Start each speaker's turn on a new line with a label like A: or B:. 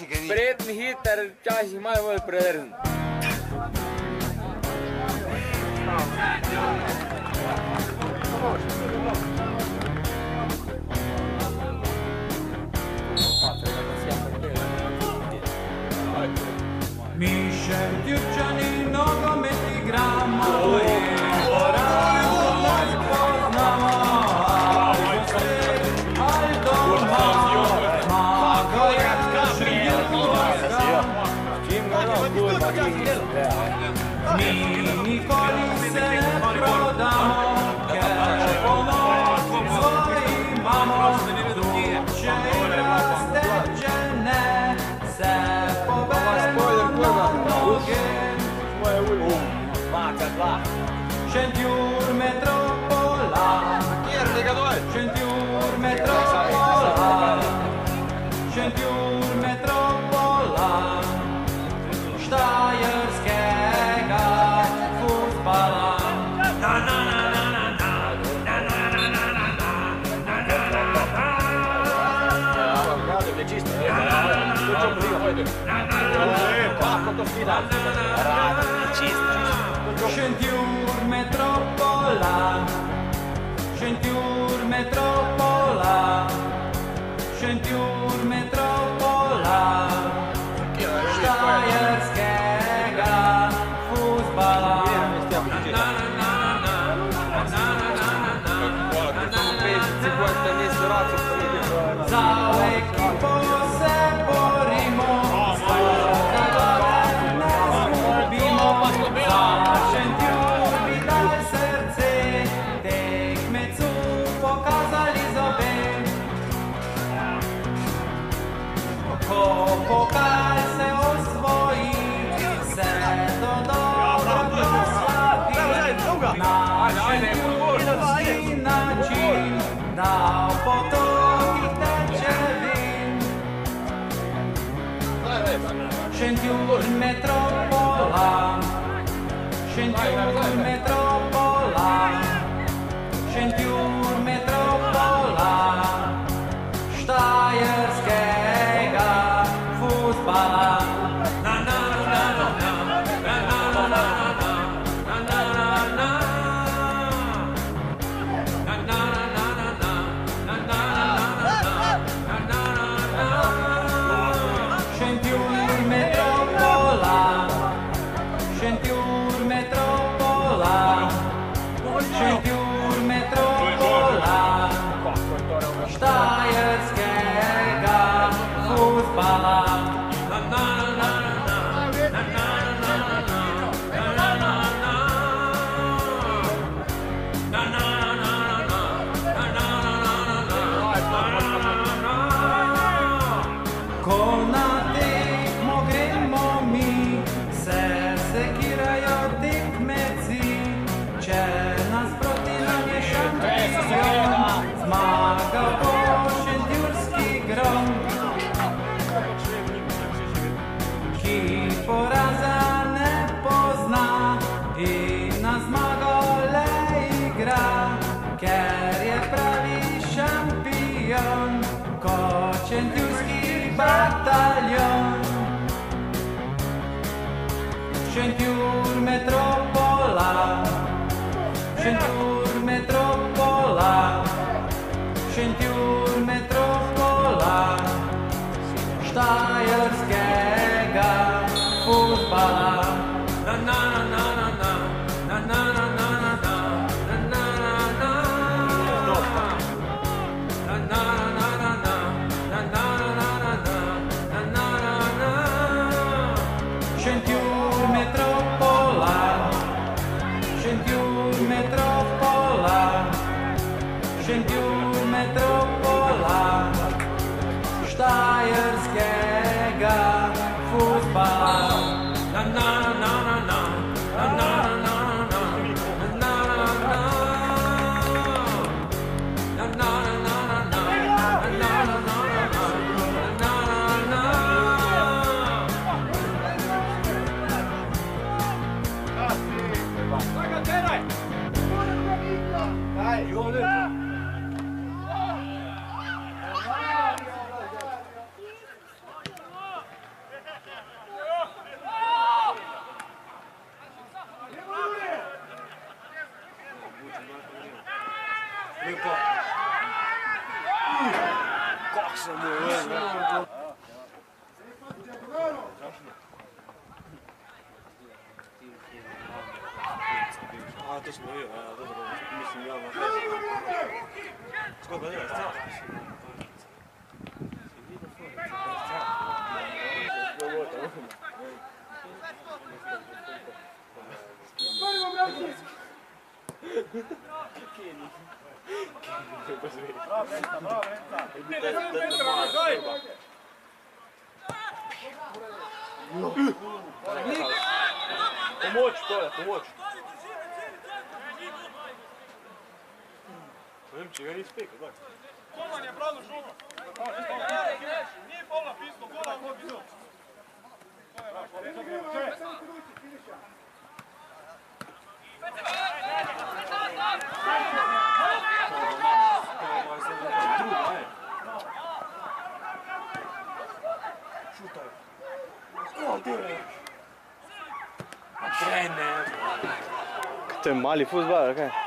A: Spreten hit er včasih malo bolj predrzen.
B: Mi Šentjurčani nogomet igramo in porado nas poznamo. Ali svet, ali doma, zmago je Šentjurčanska. Mi nikoli se ne prodamo, ker pomoč svoj imamo. Če igra steče ne, se poberemo na noge. Šentjur metropola, Šentjur metropola, Šentjur metropola, štajerskega futbala. Šentjur metropola, Šentjur metropola, Šentjur metropola, štajerskega futbala. Za ekipo se borimo, svoje glave ne zgubimo. Za Šentjur bi dali srce, tekmecu pokazali zobe. Ko pokal se osvoji, se to dobro proslavi. Na šentjurski način, da v potokih teče vin. Šentjur metropola, Šentjur metropola, Šentjur metropola, štajerskega futbala. Šentjur metropola, Šentjur metropola, Šentjur metropola, štajerskega futbala. Ko na tekmo gremo mi, se sekirajo tekmeci. Če nas proti nam je šampion, zmaga bo šentjurski grom. Ki poraza ne pozna in na zmago le igra, ker je pravi šampion, kot šentjurski bataljon. Šentjur metropola, Šentjur metropola, Šentjur metropola, štajerskega futbala. Šentjur metropola, Šentjur metropola, Šentjur metropola, štajerskega futbala.
C: Točno bio, ja dobro, mislim ja na kresu. Skoro je strah. Pomoć, to je, pomoć. Nemci ga nisi pekao, gledaj.
D: Golman je brano šuno. Nije pola pismo, gola god bio.
C: Šutaj. Gol, djeve. Trene.
E: To je mali fudbal, kaj?